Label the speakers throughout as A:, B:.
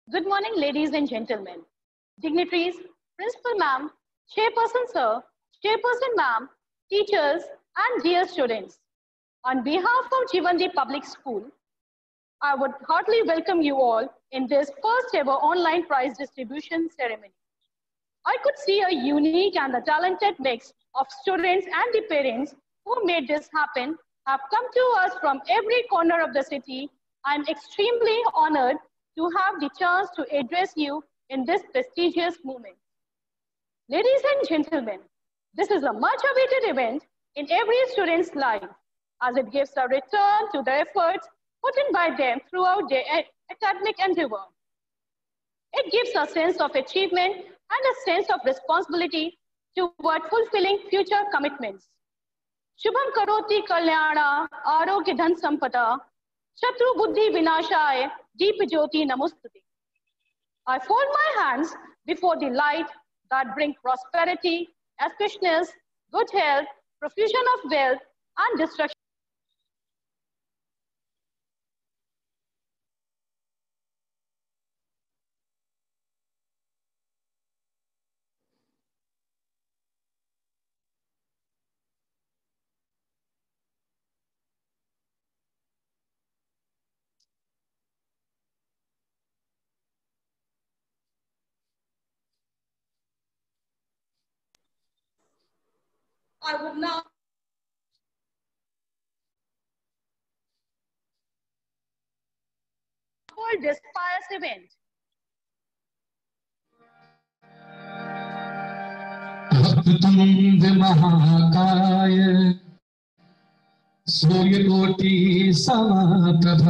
A: Good morning, ladies and gentlemen, dignitaries, Principal Ma'am, Chairperson Sir, Chairperson Ma'am, teachers, and dear students. On behalf of Jivandi Public School, I would heartily welcome you all in this first ever online prize distribution ceremony. I could see a unique and a talented mix of students and the parents who made this happen have come to us from every corner of the city. I'm extremely honored to have the chance to address you in this prestigious moment. Ladies and gentlemen, this is a much awaited event in every student's life as it gives a return to the efforts put in by them throughout their academic endeavor. It gives a sense of achievement and a sense of responsibility toward fulfilling future commitments. Shubham karoti kalyana arogya dhan sampada Shatru buddhi vinashaya deep jyoti namostute. I fold my hands before the light that brings prosperity, auspiciousness, good health, profusion of wealth, and destruction. I would now hold this pious event.
B: Vakratunda महाकाय सूर्यकोटि समप्रभ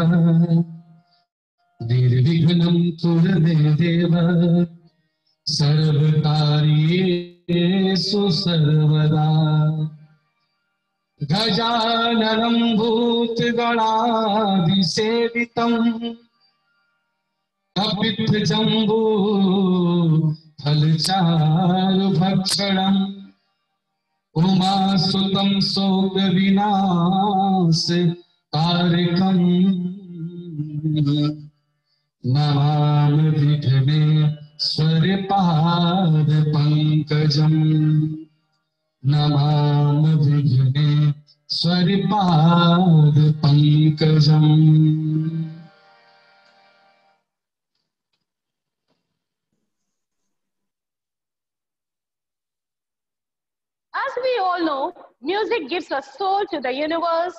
B: निर्विघ्नं कुरु मे देव सर्वकार्येषु सर्वदा गजाननं भूतगणाधिसेवितम् कपित्थजम्बू फलचारुभक्षणम् उमासुतं शोकविनाशकारकम् Namami विघ्नेश्वरपादपङ्कजम् Namami विघ्नेश्वरपादपङ्कजम्।
A: As we all know, music gives a soul to the universe,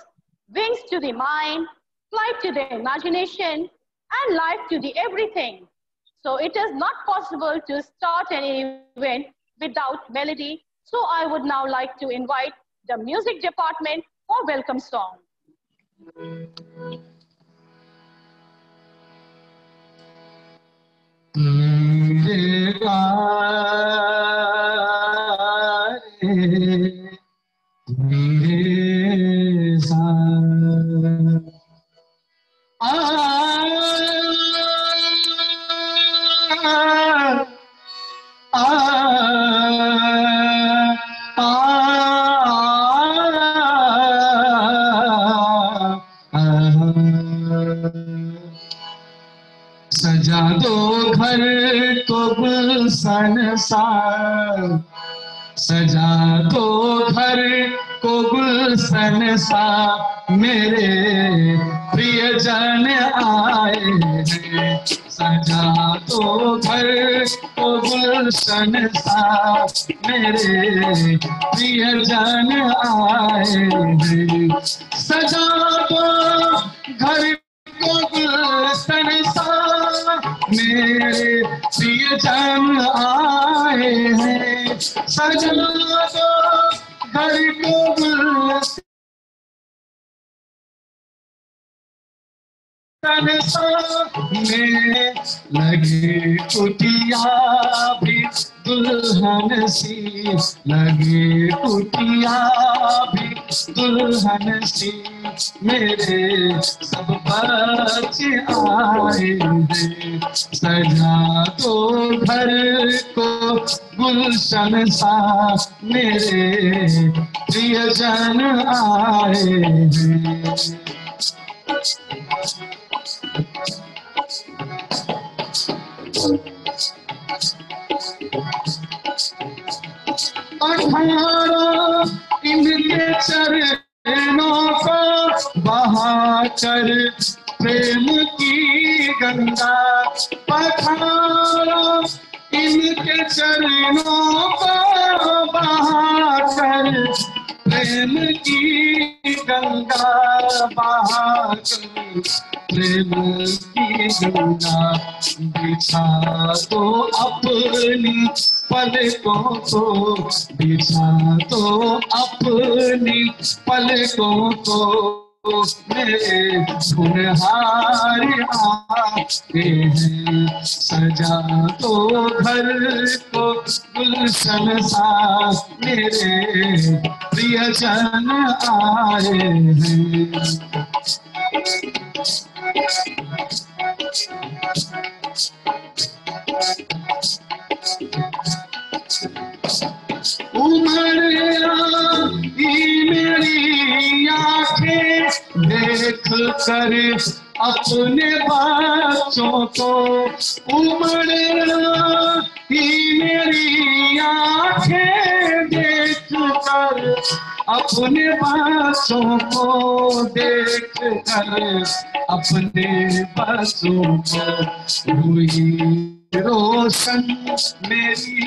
A: wings to the mind, flight to the imagination, and life to the everything. So it is not possible to start an event without melody. So I would now like to invite the music department for welcome song.
B: सजा दो घर को गुलशन सा सजा दो घर को गुलशन सा मेरे प्रियजन आए हैं सजा दो घर को गुलशन सा मेरे प्रियजन आए हैं सजा दो घर को गुलशन सा मेरे प्रियजन आए हैं सजा दो घर को गुलशन में लगे कुटिया भी दुल्हन सी लगे कुटिया भी दुल्हन सी मेरे सब बच्चे आए हैं सजा दो घर को गुलशन सा मेरे प्रियजन आए हैं 18 इनके चरणों को बहाकर प्रेम की गंगा, 18 इनके चरणों को बहाकर प्रेम की गंगा, बहाकर प्रेम की गंगा, बिछा दो अपनी पलकों को, बिछा दो अपनी पलकों को, मेरे गुनहार आते हैं, सजा दो घर को गुलशन सा, मेरे प्रियजन आए हैं। उमड़ आई मेरी आंखें देख कर अपने बच्चों को, उमड़ आई मेरी आंखें देख कर अपने बच्चों को, देख कर अपने बच्चों को, हुई रोशन मेरी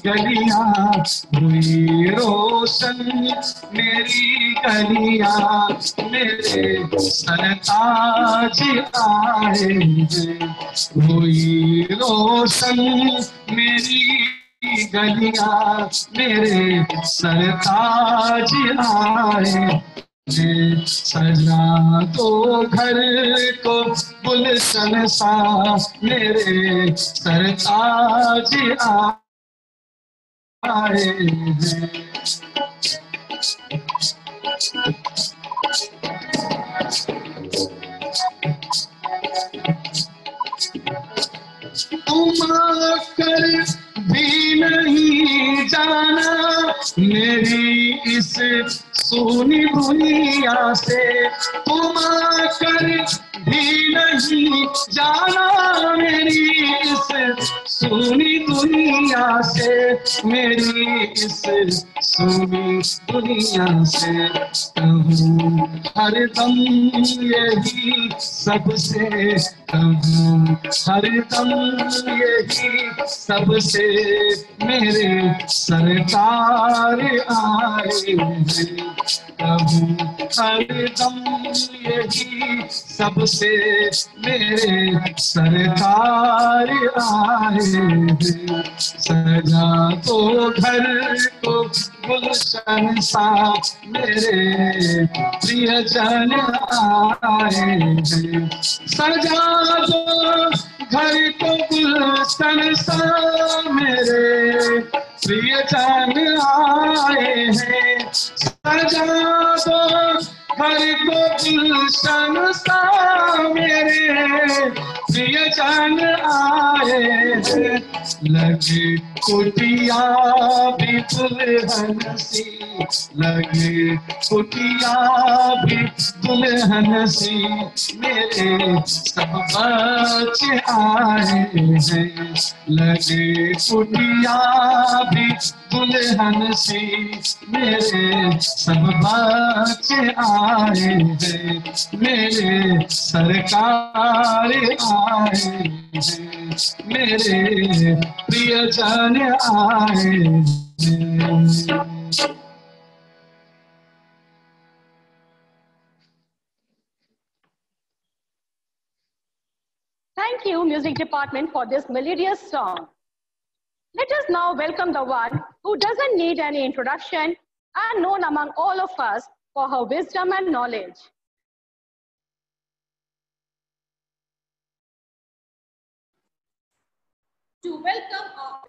B: गलियां, हुई रोशन मेरी गलियां, मेरे सरताज आए हैं, हुई रोशन मेरी गलियां, मेरे सरताज आए, सजा दो घर को गुलशन सा, मेरे सरताज आए हैं। तुम आकर भी नहीं जाना मेरी इस सोनी दुनिया से, तुम आकर भी नहीं जाना मेरी इस सोनी दुनिया से, मेरी इस सोनी दुनिया से, कहूँ हरदम यही सबसे, कहूँ हरदम यही सबसे, मेरे सरकार आए हैं, कहूँ हरदम यही सबसे, मेरे सरकार आए हैं, सजा दो घर को गुलशन सा, मेरे प्रियजन आए हैं, सजा दो घर को गुलशन सा, मेरे प्रियजन आए हैं, सजा दो घर को गुलशन सा, मेरे प्रियजन आए हैं, लगे कुटिया भी दुल्हन सी, लगे कुटिया भी दुल्हन सी, मेरे सब बच्चे आए हैं, लगे कुटिया भी दुल्हन सी, मेरे सब बच्चे आए हैं, मेरे सरकार आए हैं, मेरे प्रियजन आए हैं।
A: Thank you, Music Department, for this melodious song. Let us now welcome the one who doesn't need any introduction and known among all of us for her wisdom and knowledge.
C: To welcome our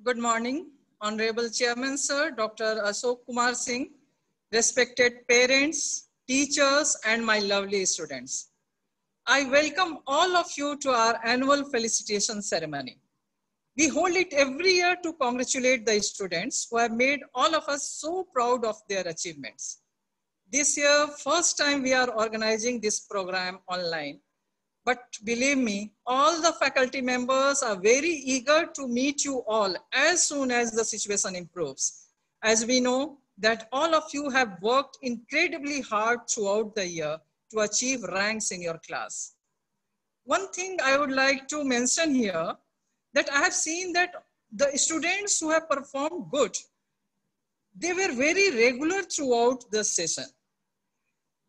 D: Good morning, Honorable Chairman Sir, Dr. Ashok Kumar Singh, respected parents, teachers, and my lovely students. I welcome all of you to our annual felicitation ceremony. We hold it every year to congratulate the students who have made all of us so proud of their achievements. This year, first time we are organizing this program online. But believe me, all the faculty members are very eager to meet you all as soon as the situation improves. As we know that all of you have worked incredibly hard throughout the year to achieve ranks in your class. One thing I would like to mention here, that I have seen that the students who have performed good, they were very regular throughout the session.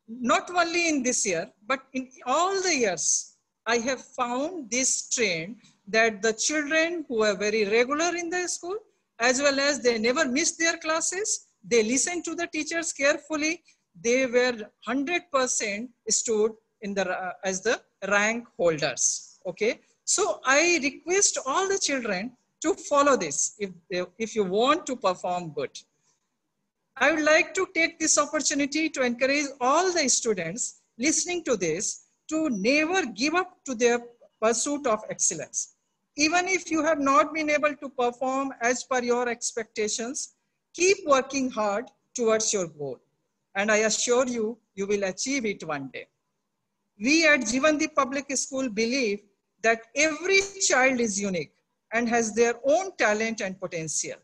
D: Not only in this year, but in all the years, I have found this trend that the children who are very regular in the school, as well as they never miss their classes, they listen to the teachers carefully, they were 100% stood in the, as the rank holders, okay? So I request all the children to follow this if you want to perform good. I would like to take this opportunity to encourage all the students listening to this to never give up to their pursuit of excellence. Even if you have not been able to perform as per your expectations, keep working hard towards your goal. And I assure you, you will achieve it one day. We at Jeevandi Public School believe that every child is unique and has their own talent and potential.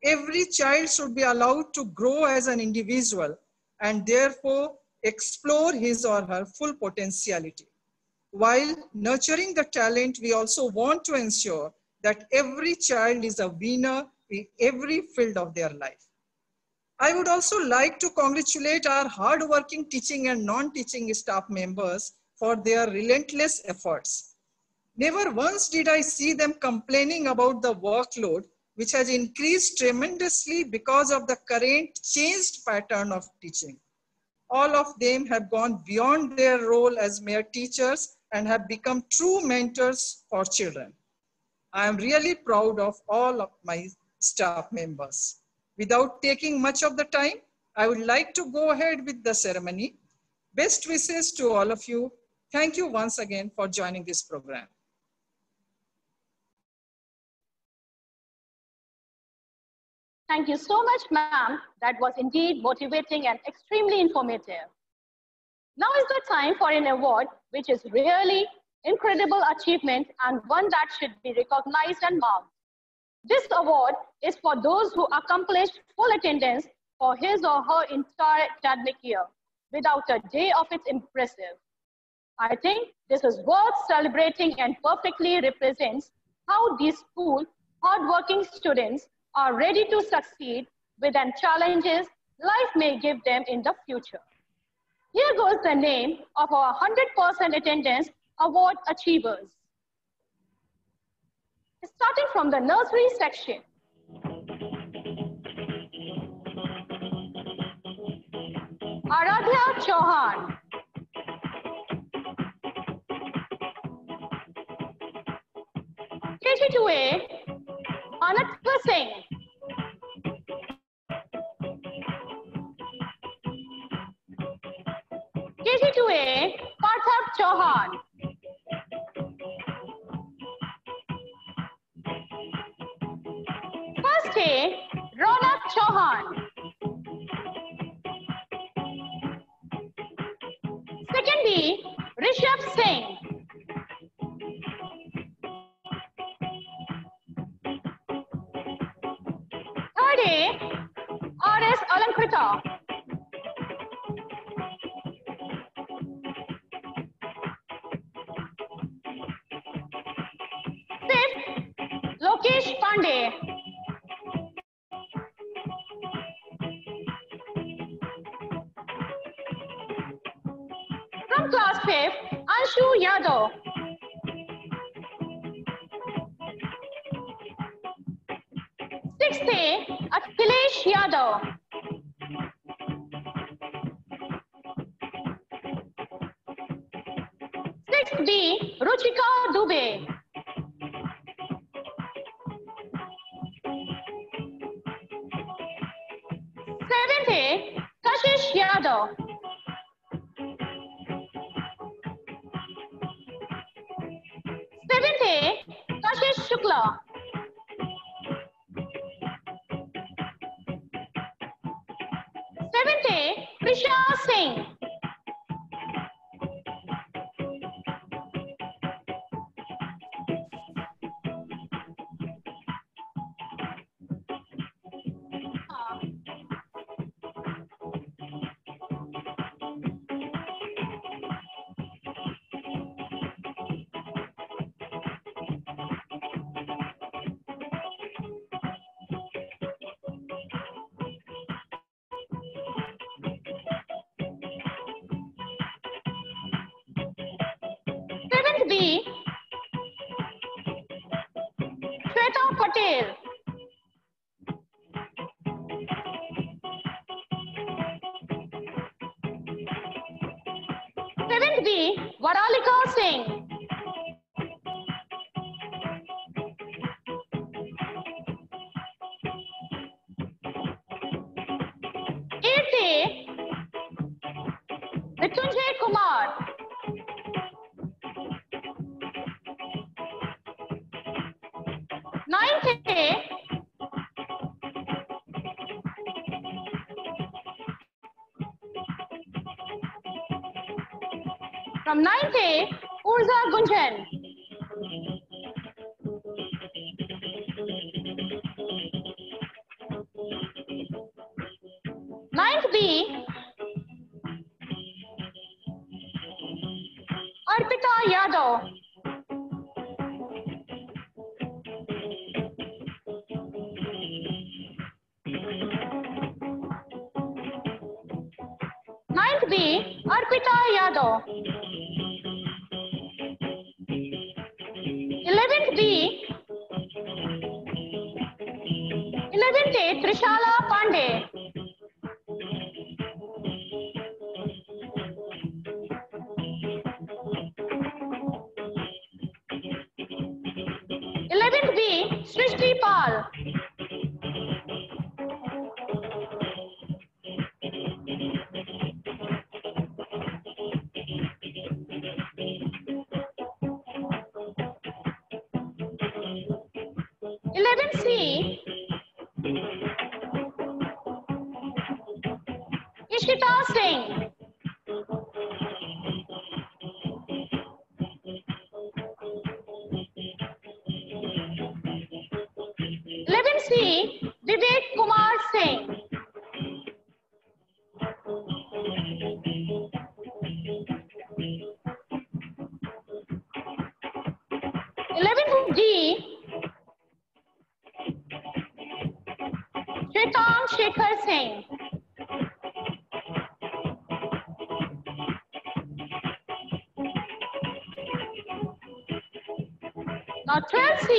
D: Every child should be allowed to grow as an individual and therefore explore his or her full potentiality. While nurturing the talent, we also want to ensure that every child is a winner in every field of their life. I would also like to congratulate our hardworking teaching and non-teaching staff members for their relentless efforts. Never once did I see them complaining about the workload, which has increased tremendously because of the current changed pattern of teaching. All of them have gone beyond their role as mere teachers and have become true mentors for children. I am really proud of all of my staff members. Without taking much of the time, I would like to go ahead with the ceremony. Best wishes to all of you. Thank you once again for joining this program.
A: Thank you so much, ma'am. That was indeed motivating and extremely informative. Now is the time for an award, which is really incredible achievement and one that should be recognized and marked. This award is for those who accomplished full attendance for his or her entire academic year without a day of its impressive. I think this is worth celebrating and perfectly represents how these school hardworking students are ready to succeed with the challenges life may give them in the future. Here goes the name of our 100% attendance award achievers. Starting from the nursery section. Aradhya Chauhan. KG2A, Anatva Singh. KG2A, Parthav Chauhan. First A, Ronak Chauhan. Second B, Rishabh Singh. Third A, R.S. Alankrita. Fifth, Lokesh Pandey. From class 5th, Anshu Yadav. Sixth A, Akhilesh Yadav. Sixth B, Ruchika Dubey. Seventh A, Kashish Yadav. Seventh A, Kashish Shukla. 11th A, Prisha Singh. B, Shweta Patel. 7th B, Varalika Singh. 8th A, Mrityunjay Kumar. 9th A, from 9th A, Urza Gunjan. 9th B, Arpita Yadav. 9th B, Arpita Yadav. 11th B, 11th A, Trishala Pandey. 11th B, Srishti Pal. 11th C, Ishita Singh. 11th C, Vivek Kumar Singh. 11th D, Shwetam Shekhar Singh. 12th C,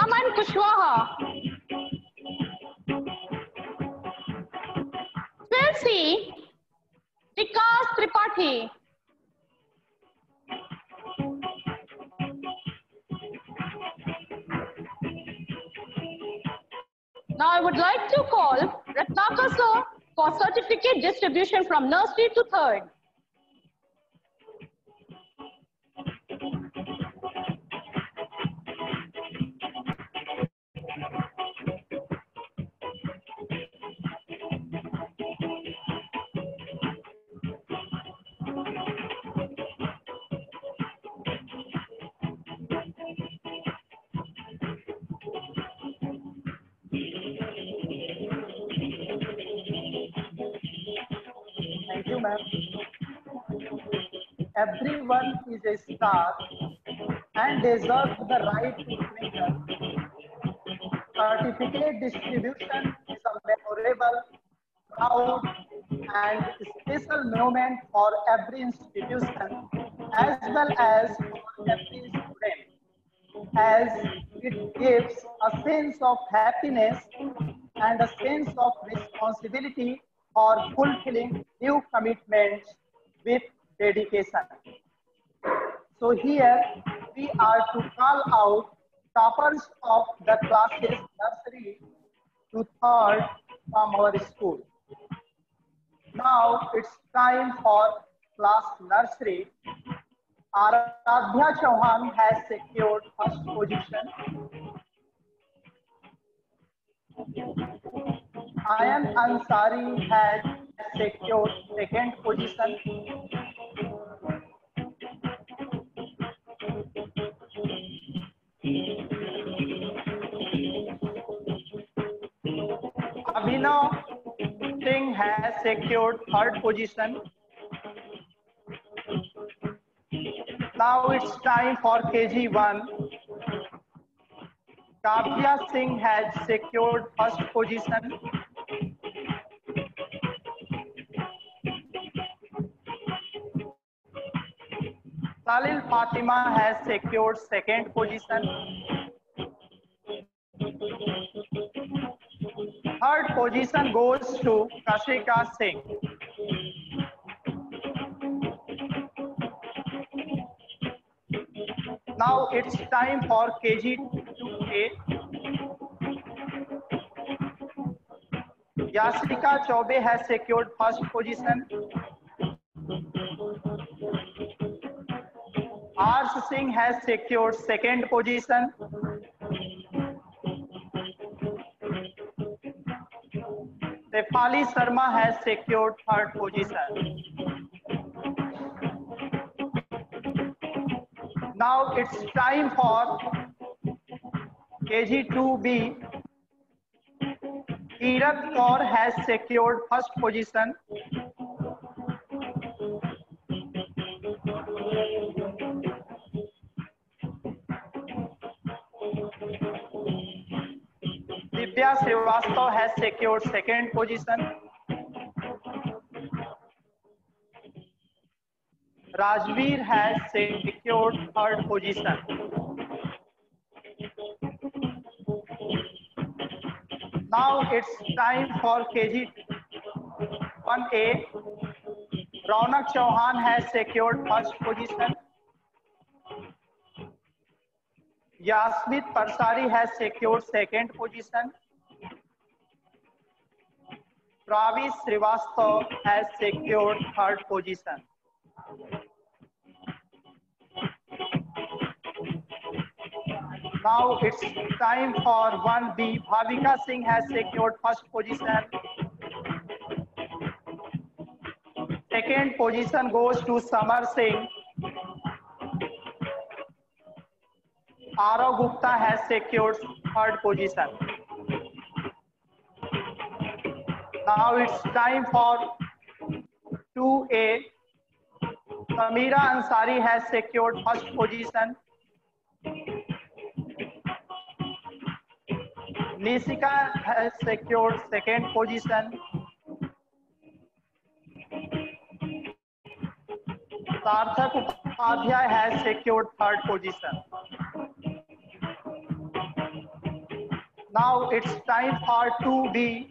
A: Aman Kushwaha. 12th C, Vikas Tripathi. Now I would like to call Ratnakar sir for certificate distribution from nursery to 3rd.
E: Thank you, ma'am. Everyone is a star and deserves the right to twinkle. Certificate distribution is a memorable, proud, and special moment for every institution as well as for every student, as it gives a sense of happiness and a sense of responsibility for fulfilling new commitments with dedication. So here we are to call out toppers of the classes nursery to 3rd from our school. Now it's time for class nursery. Aradhya Chauhan has secured first position. Ayan Ansari has secured second position. Abhinav Singh has secured third position. Now it's time for KG1. Kavya Singh has secured first position. Salil Fatima has secured second position. Third position goes to Kashika Singh. Now it's time for KG2A. Yasika Chaube has secured first position. Arsh Singh has secured second position. Sefali Sharma has secured third position. Now it's time for KG2B. Kirat Kaur has secured first position. Divya Srivastava has secured second position. Rajveer has secured third position. Now it's time for KG1A. Raunak Chauhan has secured first position. Yasmit Parsari has secured second position. Travis Srivastava has secured third position. Now it's time for 1B. Bhavika Singh has secured first position. Second position goes to Samar Singh. Arav Gupta has secured third position. Now it's time for 2A. Samira Ansari has secured first position. Nisika has secured second position. Sarthak Upadhyay has secured third position. Now it's time for 2B.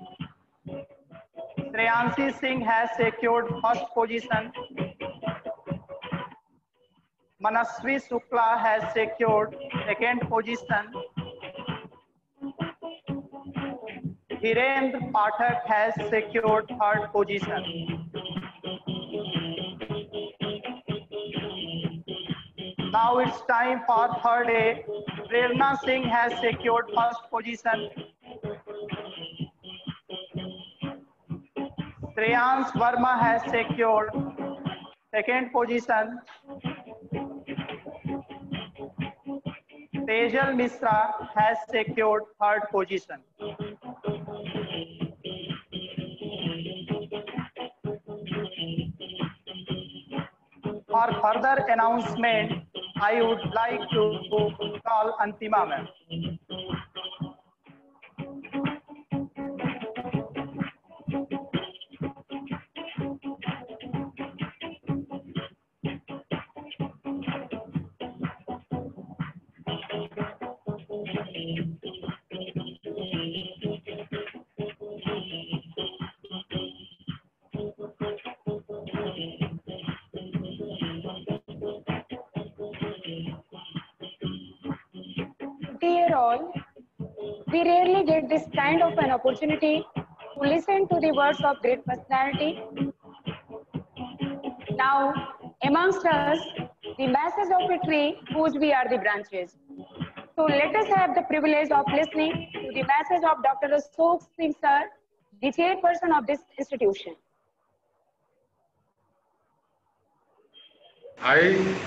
E: Shreyanshi Singh has secured first position. Manasvi Shukla has secured second position. Virendra Pathak has secured third position. Now it's time for 3rd A. Prerna Singh has secured first position. Shreyans Verma has secured second position. Tejal Misra has secured third position. For further announcement, I would like to call Antima ma'am.
F: Dear all, we rarely get this kind of an opportunity to listen to the words of great personality. Now, amongst us, the message of a tree whose we are the branches. So let us have the privilege of listening to the message of Dr. Ashok Singh sir, the chairperson of this institution.
G: I,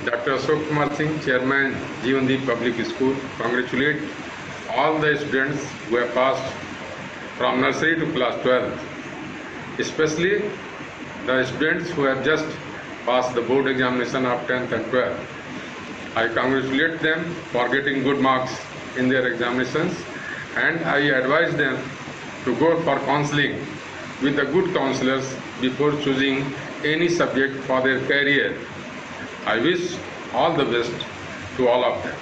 G: Dr. Ashok Kumar Singh, Chairman, Jeevandeep Public School, congratulate all the students who have passed from nursery to class 12, especially the students who have just passed the board examination of 10th and 12th. I congratulate them for getting good marks in their examinations, and I advise them to go for counseling with the good counselors before choosing any subject for their career. I wish all the best to all of them.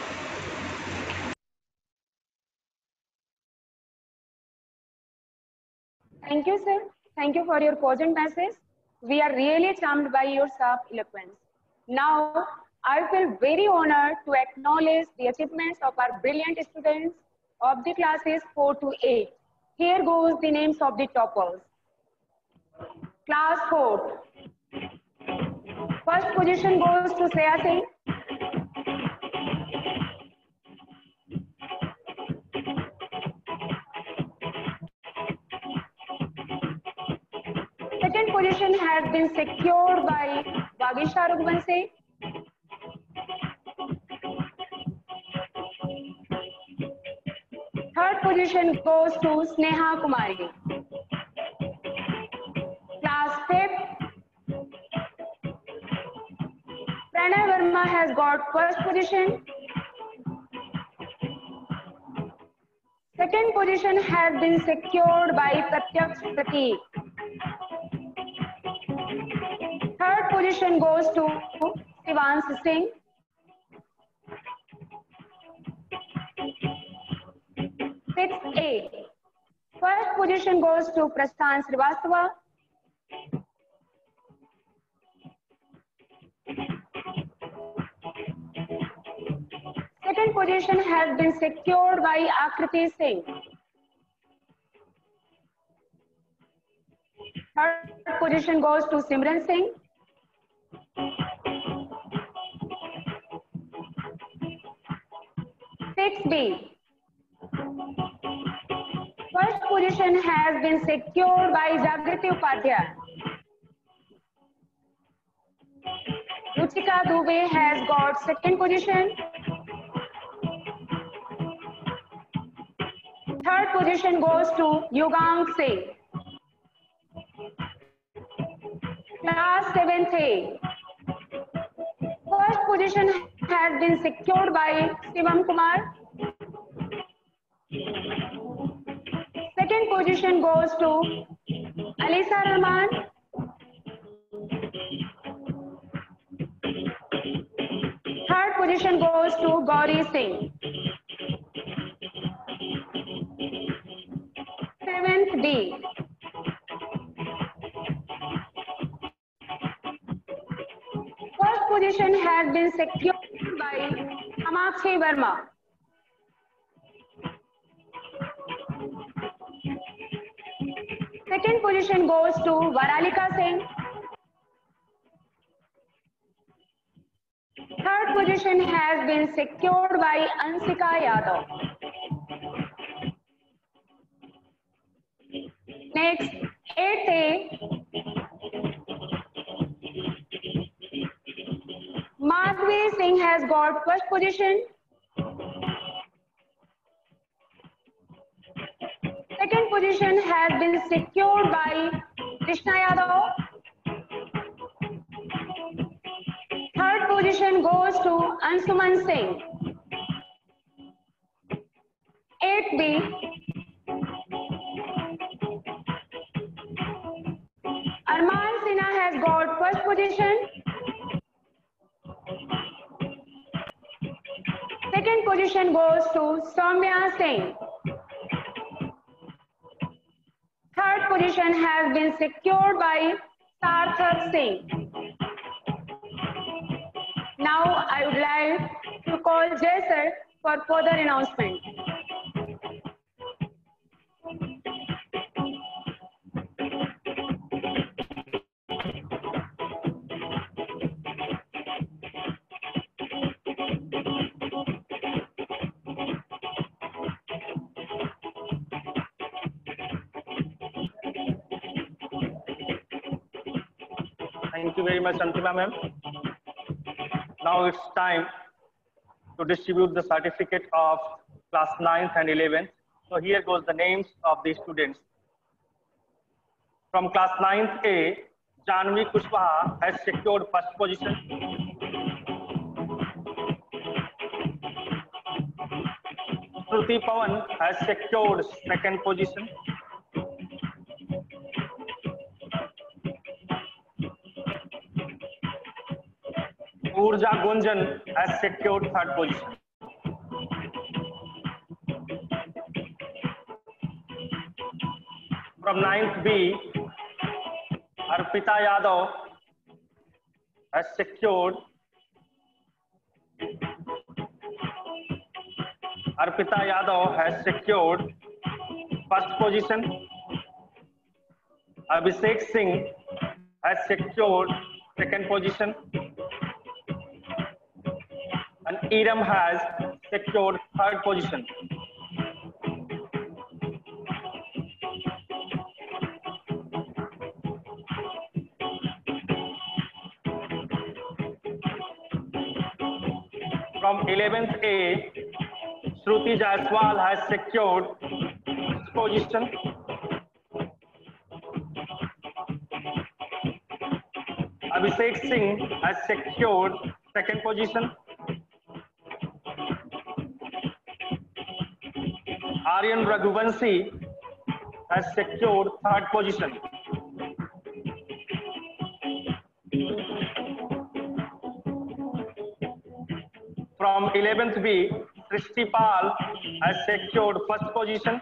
F: Thank you, sir. Thank you for your cogent message. We are really charmed by your sharp eloquence. Now, I feel very honored to acknowledge the achievements of our brilliant students of the classes 4 to 8. Here goes the names of the toppers. Class 4. First position goes to Shreya Singh. Second position has been secured by Vagisha Raghuvanshi. Third position goes to Sneha Kumari. Class 5th, Pranay Verma has got first position. Second position has been secured by Pratyaksh Prateek. Third position goes to Shivansh Singh. Sixth A. First position goes to Prashant Srivastava. Second position has been secured by Akriti Singh. Third position goes to Simran Singh. Sixth B. First position has been secured by Jagriti Upadhyay. Ruchika Dubey has got second position. Third position goes to Yugang Singh. Class 7th A. First position has been secured by Shivam Kumar. Second position goes to Alisa Rahman. Third position goes to Gauri Singh. 7th D. First position has been secured by Amakshi Verma. Second position goes to Varalika Singh. Third position has been secured by Ansika Yadav. Next, 8th A. Madhvi Singh has got first position. Second position has been secured by Krishna Yadav. Third position goes to Ansuman Singh. 8th B. Arman Sinha has got first position. Second position goes to Soumya Singh. Third position has been secured by Sarthak Singh. Now I would like to call Jay sir for further announcement.
E: Thank you very much, Antima ma'am. Now it's time to distribute the certificate of class 9th and 11th. So here goes the names of the students. From class 9th A, Janvi Kushwaha has secured first position. Shruti Pawan has secured second position. Urja Gunjan has secured third position. From 9th B, Arpita Yadav has secured first position. Abhishek Singh has secured second position. And Iram has secured third position. From 11th A, Shruti Jaiswal has secured first position. Abhishek Singh has secured second position. Aryan Raghuvanshi has secured third position. From 11th B, Srishti Pal has secured first position.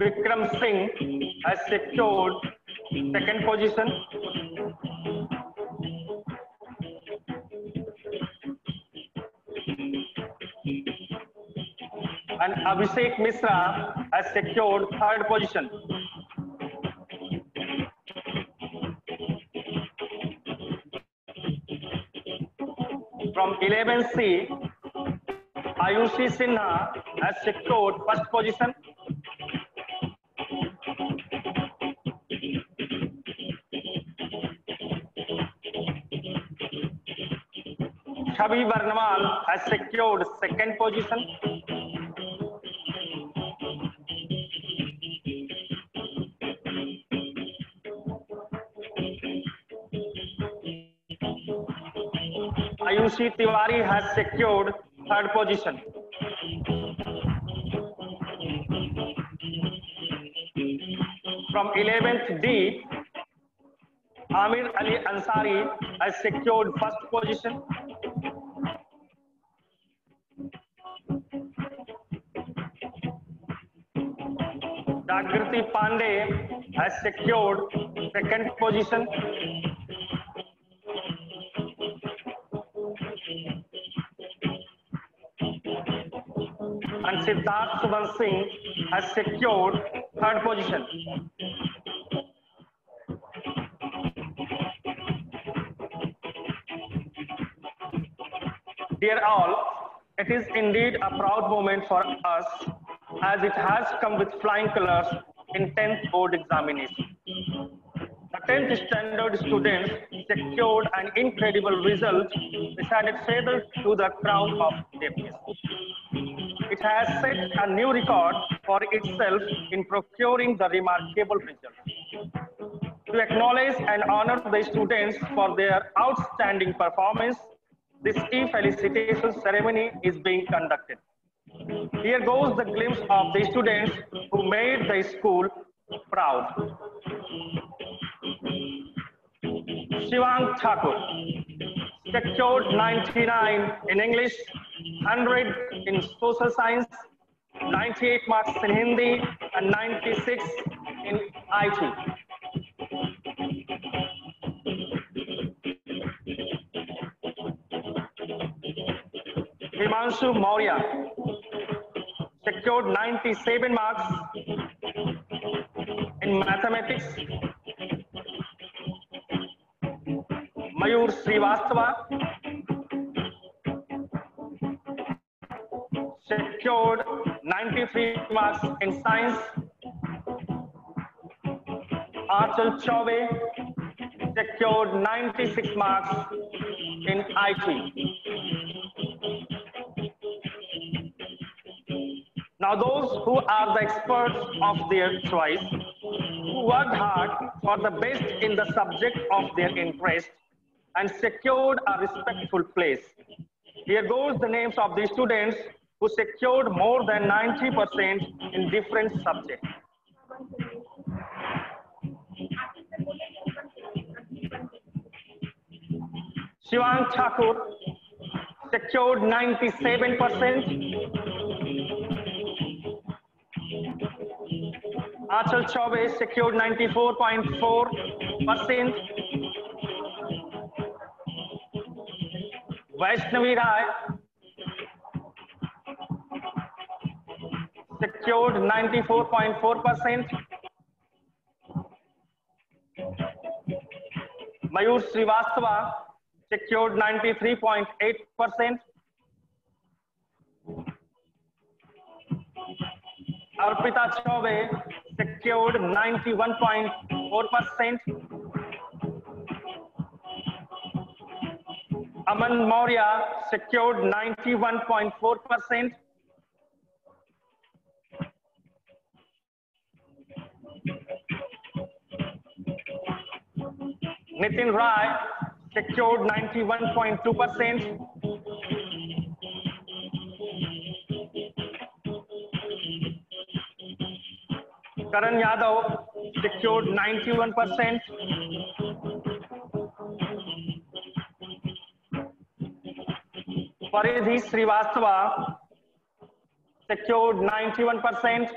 E: Vikram Singh has secured second position. And Abhishek Misra has secured third position. From 11C, Ayushi Sinha has secured first position. Chabi Varnamal has secured second position. Ayushi Tiwari has secured third position. From 11th D, Amir Ali Ansari has secured first position. Jagriti Pandey has secured second position. And Siddharth Subhan Singh has secured third position. Dear all, it is indeed a proud moment for us as it has come with flying colors in 10th board examination. The 10th standard students secured an incredible result which added feather to the crown of their case. It has set a new record for itself in procuring the remarkable result. To acknowledge and honor the students for their outstanding performance, this e-felicitation ceremony is being conducted. Here goes the glimpse of the students who made the school proud. Shivang Thakur secured 99 in English, 100 in social science, 98 marks in Hindi, and 96 in IT. Himanshu Maurya secured 97 marks in mathematics. Mayur Srivastava secured
H: 93 marks in science. Achal Chaube secured 96 marks in IT. Now those who are the experts of their choice, who worked hard for the best in the subject of their interest and secured a respectful place. Here goes the names of the students who secured more than 90% in different subjects. Shivang Thakur secured 97%. Achal Chaube secured 94.4%. Vaishnavi Rai secured 94.4%. Mayur Srivastava secured 93.8%. Arpita Chaube secured 91.4%. Aman Maurya secured 91.4%. Nitin Rai secured 91.2%. Karan Yadav secured 91%. Paridhi Srivastava secured 91%.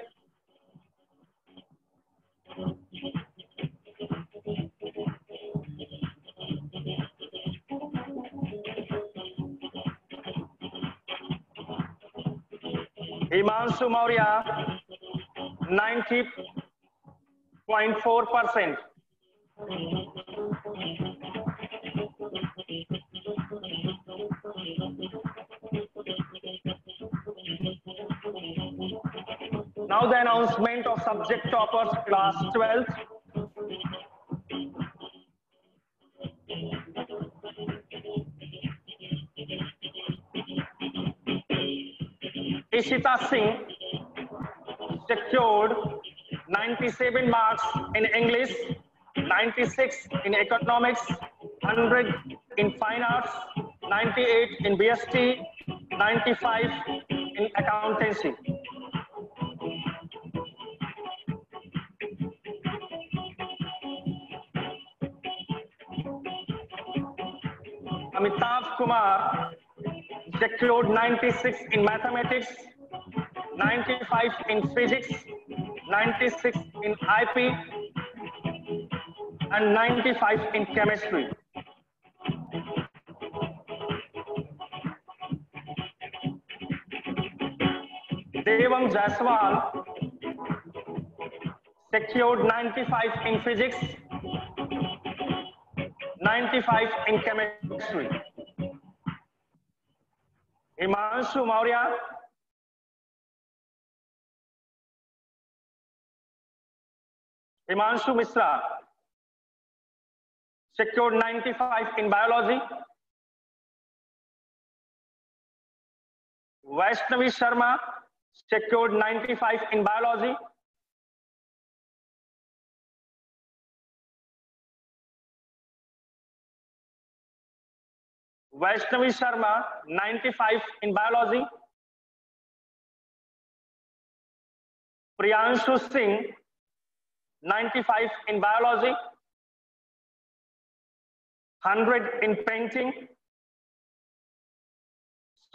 H: Himanshu Maurya 90.4%. Now the announcement of subject toppers class 12th. Ishita Singh secured 97 marks in English, 96 in economics, 100 in fine arts, 98 in BST, 95 in accountancy. Amitav Kumar secured 96 in mathematics, 95 in physics, 96 in IP, and 95 in chemistry. Devam Jaiswal secured 95 in physics, 95 in chemistry. Himanshu Maurya Himanshu Misra secured 95 in biology. Vaishnavi Sharma secured 95 in biology. Vaishnavi Sharma 95 in biology. Priyanshu Singh 95 in biology, 100 in painting.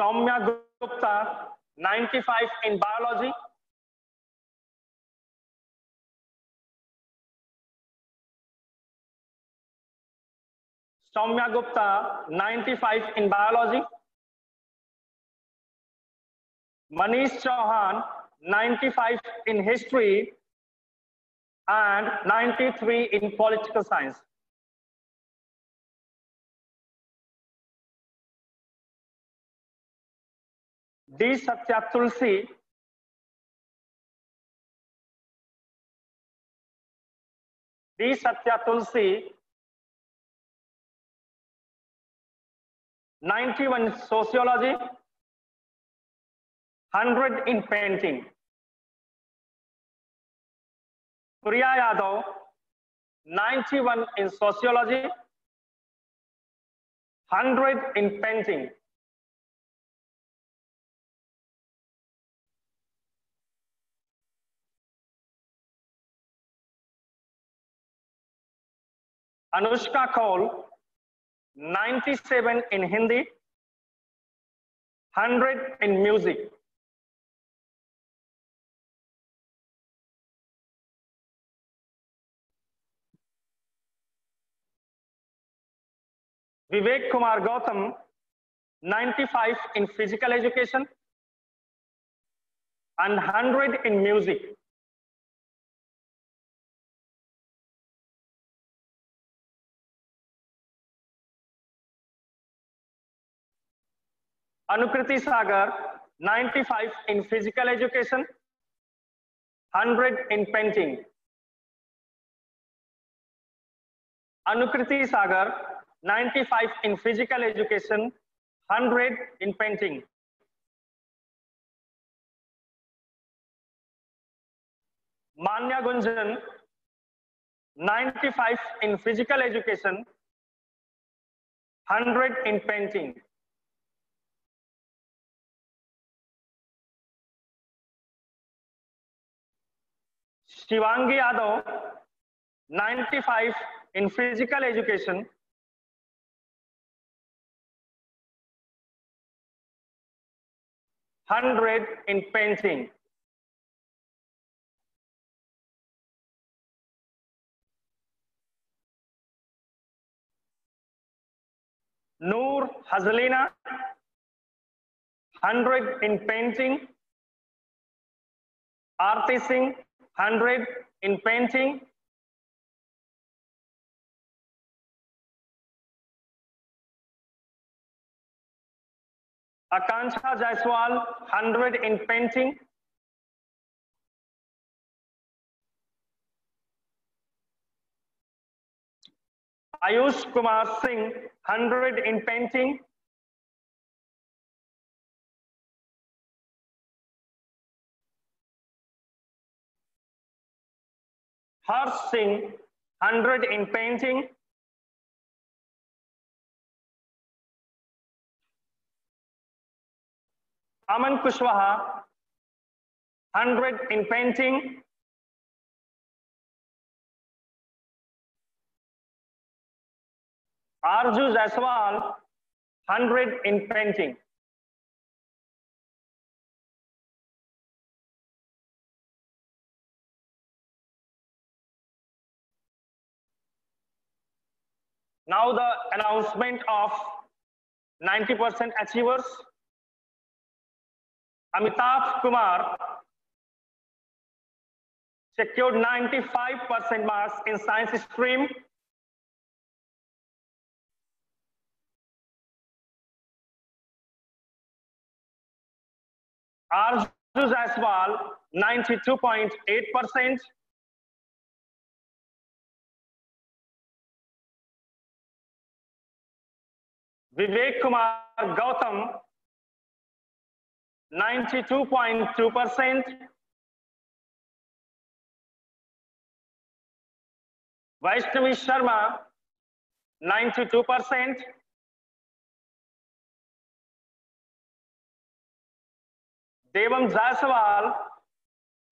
H: Soumya Gupta 95 in biology. Soumya Gupta 95 in biology. Manish Chauhan 95 in history and 93 in political science. D. Satya Tulsi D. Satya Tulsi, 91 in sociology, 100 in painting. Priya Yadav, 91 in sociology, 100 in painting. Anushka Kaul, 97 in Hindi, 100 in music. Vivek Kumar Gautam, 95 in physical education and 100 in music. Anukriti Sagar, 95 in physical education, 100 in painting. Anukriti Sagar, 95 in physical education, 100 in painting. Manya Gunjan, 95 in physical education, 100 in painting. Shivangi Yadav, 95 in physical education, 100 in painting. Noor Hazlina, 100 in painting. Aarti Singh, 100 in painting. Akanksha Jaiswal, 100 in painting. Ayush Kumar Singh, 100 in painting. Harsh Singh, 100 in painting. Aman Kushwaha, 100 in painting. Arju Jaiswal, 100 in painting. Now the announcement of 90% achievers. Amitabh Kumar secured 95% marks in science stream. Arju Jaiswal, 92.8%. Vivek Kumar Gautam, 92.2%. Vaishnavi Sharma, 92%. Devam Jaiswal,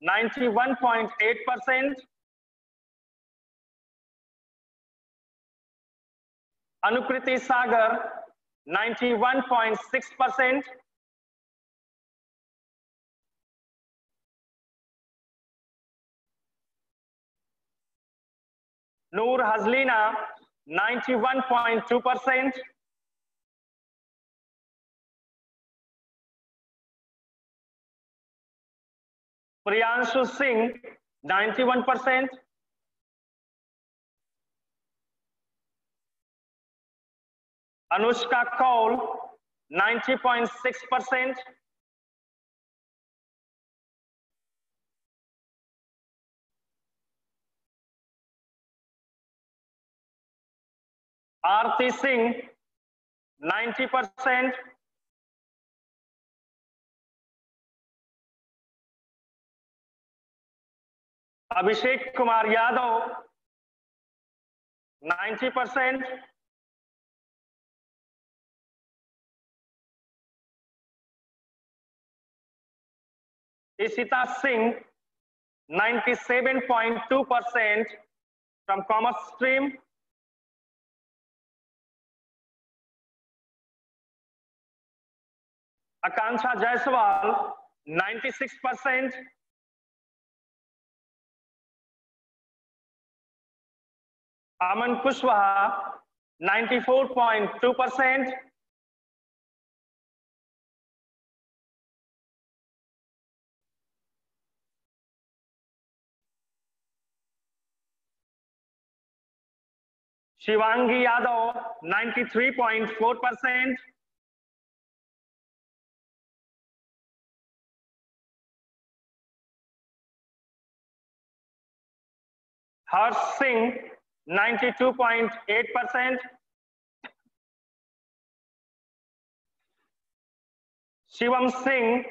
H: 91.8%. Anukriti Sagar, 91.6%. Noor Hazlina, 91.2%. Priyanshu Singh, 91%. Anushka Kaul, 90.6%. Aarti Singh, 90%. Abhishek Kumar Yadav, 90%. Ishita Singh, 97.2% from commerce stream. Akanksha Jaiswal, 96%. Aman Kushwaha, 94.2%. Shivangi Yadav, 93.4%. Harsh Singh, 92.8%. Shivam Singh,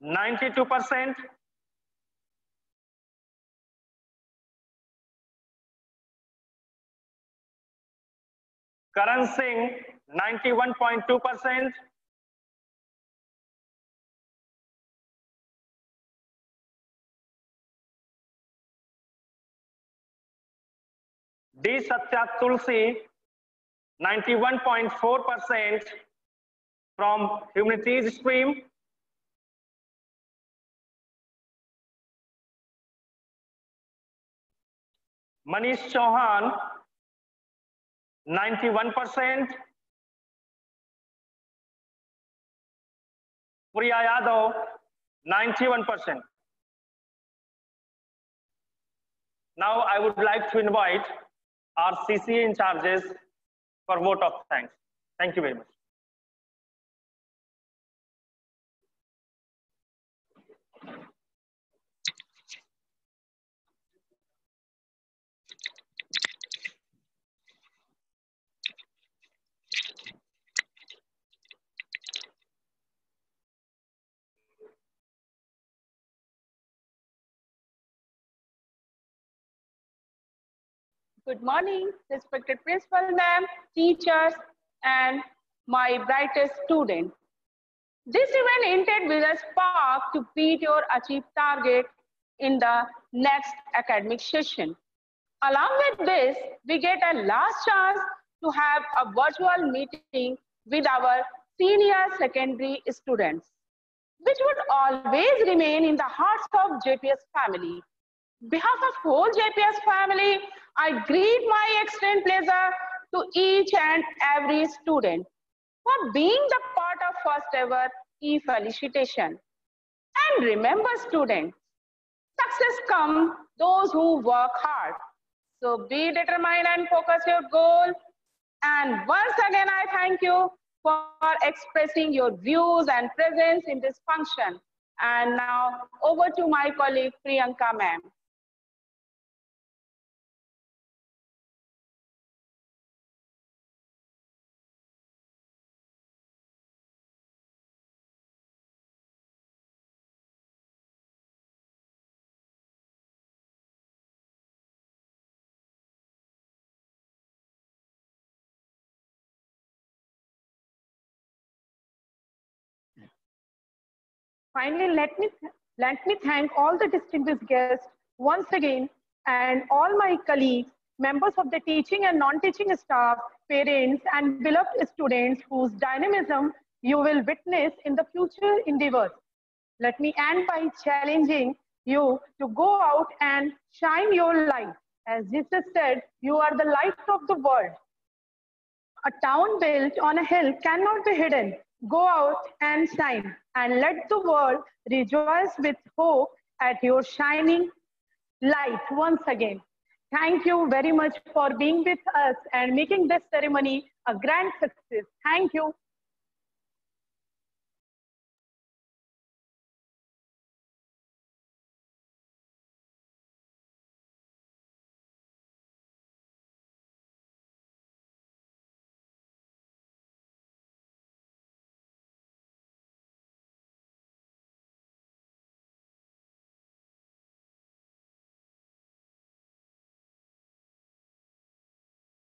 H: 92%. Karan Singh, 91.2%. D. Satya Tulsi, 91.4% from humanities stream. Manish Chauhan, 91%. Priya Yadav, 91%. Now I would like to invite our CCA in charges for vote of thanks. Thank you very much.
F: Good morning, respected principal ma'am, teachers, and my brightest student. This event intended with a spark to beat your achieved target in the next academic session. Along with this, we get a last chance to have a virtual meeting with our senior secondary students, which would always remain in the hearts of JPS family. On behalf of whole JPS family, I greet my extreme pleasure to each and every student for being the part of first ever e-felicitation. And remember students, success comes those who work hard. So be determined and focus your goal. And once again, I thank you for expressing your views and presence in this function. And now over to my colleague Priyanka ma'am. Finally, let me thank all the distinguished guests once again and all my colleagues, members of the teaching and non-teaching staff, parents, and beloved students whose dynamism you will witness in the future endeavors. Let me end by challenging you to go out and shine your light. As Jesus said, you are the light of the world. A town built on a hill cannot be hidden. Go out and shine and let the world rejoice with hope at your shining light once again. Thank you very much for being with us and making this ceremony a grand success. Thank you.